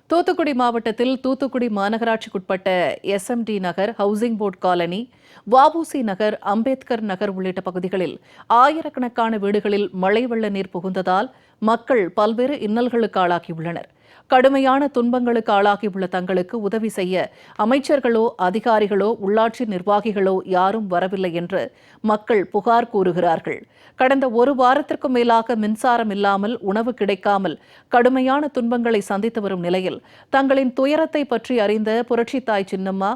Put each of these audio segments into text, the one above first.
தூத்துக்குடி மாவட்டத்தில் தூத்துக்குடி மாநகராட்சிக்குட்பட்ட எஸ்எம்டி நகர், housing board colony, VOC நகர், அம்பேத்கர் நகர் உள்ளிட்ட பகுதிகளில் ஆயிரக்கணக்கான வீடுகளில் மழை வெள்ள நீர் புகுந்ததால் மக்கள் பல்வேறு இன்னல்களுக்கு ஆளாகியுள்ளனர். கடுமையான துன்பங்களுக்கு ஆளாகியுள்ள தங்களுக்கு உதவி செய்ய அமைச்சர்களோ அதிகாரிகளோ உள்ளாட்சி நிர்வாகிகளோ யாரும் வரவில்லை என்று மக்கள் புகார் கூறுகிறார்கள். கடந்த ஒரு வாரத்திற்கும் மேலாக மின்சாரம் இல்லாமல், உணவு கிடைக்காமல் கடுமையான துன்பங்களை சந்தித்து வரும் நிலையில் தங்களின் துயரத்தை பற்றி அறிந்த புரட்சித்தாய் சின்னம்மா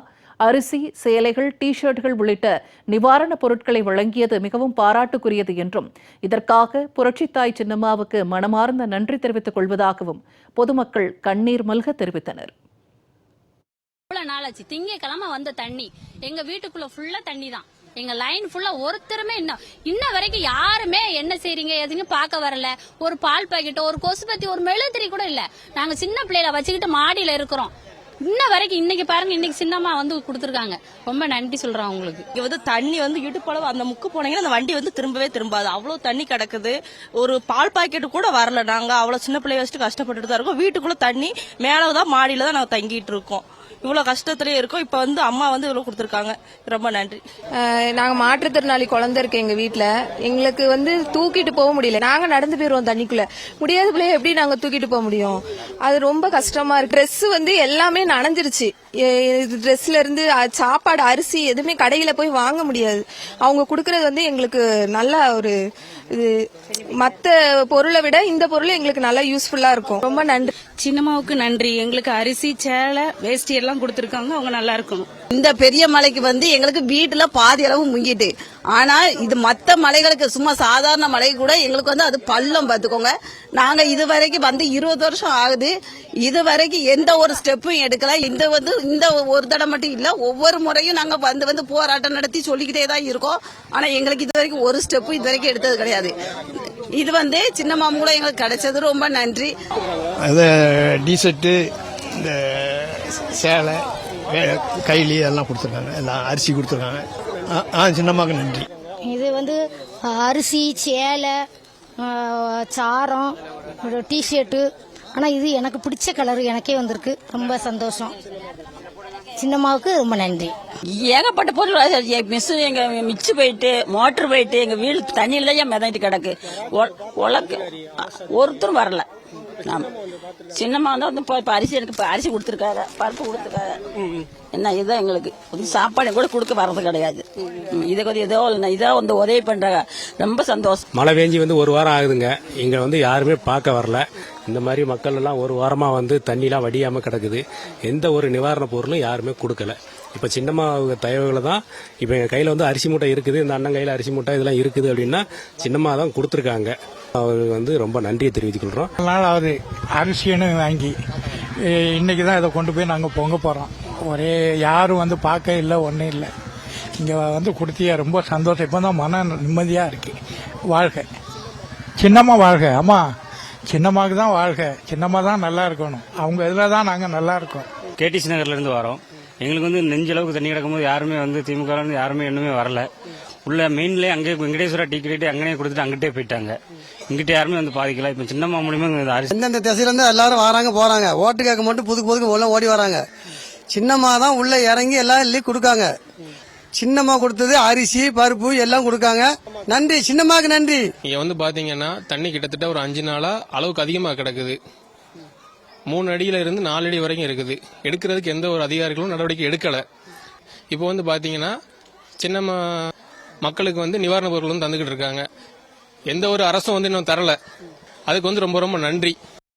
அரிசி, சேலைகள், டி-ஷர்ட்கள் உள்ளிட்ட நிவாரணப் பொருட்களை வழங்கியது மிகவும் பாராட்டுக்குரியது என்றும் இதற்காக புரட்சித்தாய் சின்னம்மாவுக்கு மனமார்ந்த நன்றி தெரிவித்துக் கொள்வதாகவும் பொதுமக்கள் கண்ணீர் மல்க தெரிவித்தனர். திங்கக்கிழமை வந்த தண்ணி எங்க வீட்டுக்குள்ள ஃபுல்லா தண்ணி தான். எங்க லைன் ஃபுல்லா ஒருத்தருமே இன்ன வரைக்கும் யாருமே என்ன செய்றீங்க எதுவும் பார்க்க வரல. ஒரு பால் பாக்கெட், ஒரு கொசுபத்தி, ஒரு மெழுதிரி கூட இல்ல. நாங்க சின்ன பிள்ளைல வச்சுக்கிட்டு மாடியில இருக்கிறோம். இன்ன வரைக்கும் இன்னைக்கு பாருங்க, இன்னைக்கு சின்னம்மா வந்து கொடுத்துருக்காங்க. ரொம்ப நன்றி சொல்றோம் உங்களுக்கு. இங்க வந்து தண்ணி வந்து இடுப்பளவு அந்த முக்கு போனீங்கன்னா அந்த வண்டி வந்து திரும்பவே திரும்பாது. அவ்வளவு தண்ணி கிடக்குது. ஒரு பால் பாக்கெட் கூட வரல. நாங்க அவ்வளவு சின்ன பிள்ளைய வச்சுட்டு கஷ்டப்பட்டுட்டு தான் இருக்கோம். வீட்டுக்குள்ள தண்ணி, மேலதான் மாடியில தான் நாங்க தங்கிட்டு இருக்கோம். இவ்வளவு கஷ்டத்திலே இருக்கோம். இப்ப வந்து அம்மா வந்து இவ்வளவு கொடுத்துருக்காங்க. ரொம்ப நன்றி. நாங்க மாற்றுத்திறனாளி குழந்தை இருக்கு எங்க வீட்டுல. எங்களுக்கு வந்து தூக்கிட்டு போக முடியல. நாங்க நடந்து போயிருவோம் தண்ணிக்குள்ள. முடியாத பிள்ளைய எப்படி நாங்க தூக்கிட்டு போக முடியும்? அது ரொம்ப கஷ்டமா இருக்கு. ட்ரெஸ் வந்து எல்லாமே நனைஞ்சிருச்சு. ட்ரெஸ்ல இருந்து சாப்பாடு, அரிசி எதுவுமே கடையில போய் வாங்க முடியாது. அவங்க குடுக்கறது வந்து எங்களுக்கு நல்ல ஒரு இது, மத்த பொருளை விட இந்த பொருள் எங்களுக்கு நல்லா யூஸ்ஃபுல்லா இருக்கும். ரொம்ப நன்றி. சின்னம்மாவுக்கு நன்றி. எங்களுக்கு அரிசி, சேலை, வேஷ்டி எல்லாம் கொடுத்திருக்காங்க. அவங்க நல்லா இருக்கணும். இந்த பெரிய மலைக்கு வந்து எங்களுக்கு வீட்டுல பாதி அளவு முங்கிட்டு, ஆனா இது மத்த மலைகளுக்கு சும்மா சாதாரண மலை கூட எங்களுக்கு வந்து அது பள்ளம் பார்த்துக்கோங்க. நாங்க இதுவரைக்கும் வந்து 20 வருஷம் ஆகுது. இதுவரைக்கும் எந்த ஒரு ஸ்டெப்பும் எடுக்கல. இந்த ஒரு தடவை மட்டும் இல்ல, ஒவ்வொரு முறையும் நாங்க வந்து போராட்டம் நடத்தி சொல்லிக்கிட்டே தான் இருக்கோம். ஆனா எங்களுக்கு இது வரைக்கும் ஒரு ஸ்டெப்பு இது வரைக்கும் எடுத்தது கிடையாது. இது வந்து சின்னம்மா மூலம் எங்களுக்கு கிடைச்சது. ரொம்ப நன்றி. டிஷர்ட்டு, இந்த சேலை, கைலி எல்லாம் கொடுத்துருக்காங்க. எல்லாம் அரிசி கொடுத்துருக்காங்க. சின்னம்மாவுக்கு நன்றி. இது வந்து அரிசி, சேலை, சாரம், டிஷர்ட்டு. ஆனால் இது எனக்கு பிடிச்ச கலர் எனக்கே வந்திருக்கு. ரொம்ப சந்தோஷம். சின்னம்மாவுக்கு ரொம்ப நன்றி. ஏகப்பட்ட பொருள் மிஸ் எங்க மிச்சு போயிட்டு, மோட்டர் போயிட்டு, எங்க வீடு தண்ணியில தான் மிதந்துட்டு கிடக்கு. ஒருத்தரும் வரல. சின்னம்மா வந்து அரிசி, எனக்கு அரிசி கொடுத்துருக்காங்க, பருப்பு கொடுத்துருக்காங்க. என்ன இதுதான் எங்களுக்கு சாப்பாடு கூட கொடுக்க வர்றது கிடையாது. இதை கொஞ்சம் இதோ வந்து உதவி பண்றாங்க. ரொம்ப சந்தோஷம். மழை பெஞ்சி வந்து ஒரு வாரம் ஆகுதுங்க. இங்க வந்து யாருமே பார்க்க வரல. இந்த மாதிரி மக்கள் எல்லாம் ஒரு வாரமா வந்து தண்ணிலாம் வடியாம கிடக்குது. எந்த ஒரு நிவாரண பொருளும் யாருமே கொடுக்கல. இப்ப சின்னம்மா தயவுகளை தான் இப்ப எங்க கையில வந்து அரிசி மூட்டை இருக்குது. இந்த அண்ணன் கையில அரிசி மூட்டை இதெல்லாம் இருக்குது அப்படின்னா சின்னம்மா தான் கொடுத்துருக்காங்க. அவர் வந்து ரொம்ப நன்றியை தெரிவித்துக் கொள்றோம். நாளாவது அரிசின்னு வாங்கி இன்னைக்கு தான் இதை கொண்டு போய் நாங்கள் பொங்க போறோம். ஒரே யாரும் வந்து பார்க்க இல்லை, ஒன்றும் இல்லை. இங்கே வந்து கொடுத்தியா ரொம்ப சந்தோஷம். இப்போ தான் மன நிம்மதியாக இருக்கு. வாழ்க சின்னம்மா, வாழ்க. அம்மா சின்னம்மாவுக்கு தான் வாழ்க. சின்னம்மா தான் நல்லா இருக்கணும். அவங்க இதில் தான் நாங்கள் நல்லா இருக்கோம். கேடிசி நகர்ல இருந்து வரோம். எங்களுக்கு வந்து நெஞ்சளவுக்கு தண்ணி கிடக்கும்போது யாருமே வந்து திமுக யாருமே இன்னுமே வரல. உள்ள மெயின்லேயே அங்கே வெங்கடேஸ்வரா டீ கட்டி அங்கேயே கொடுத்துட்டு அங்கிட்டே போயிட்டாங்க. இங்கிட்ட யாருமே வந்து பாதிக்கல. இப்ப சின்னம்மா மூலியமா எந்தெந்த திசையில இருந்து எல்லாரும் வராங்க போறாங்க. ஓட்டு கேட்க மட்டும் புதுக்கு உள்ள ஓடி வராங்க. சின்னம்மா தான் உள்ள இறங்கி எல்லாம் கொடுக்காங்க. சின்னம்மா கொடுத்தது அரிசி, பருப்பு எல்லாம் கொடுக்காங்க. நன்றி சின்னம்மாக்கு நன்றி. இங்க வந்து பாத்தீங்கன்னா தண்ணி கிட்டத்தட்ட ஒரு 5 நாளா அளவுக்கு அதிகமா கிடக்குது. 3 அடியில இருந்து 4 அடி வரைக்கும் இருக்குது. எடுக்கிறதுக்கு எந்த ஒரு அதிகாரிகளும் நடவடிக்கை எடுக்கல. இப்போ வந்து பாத்தீங்கன்னா சின்னம்மா மக்களுக்கு வந்து நிவாரண பொருள் வந்து தந்துகிட்டு இருக்காங்க. எந்த ஒரு அரசும் வந்து இன்னும் தரல. அதுக்கு வந்து ரொம்ப ரொம்ப நன்றி.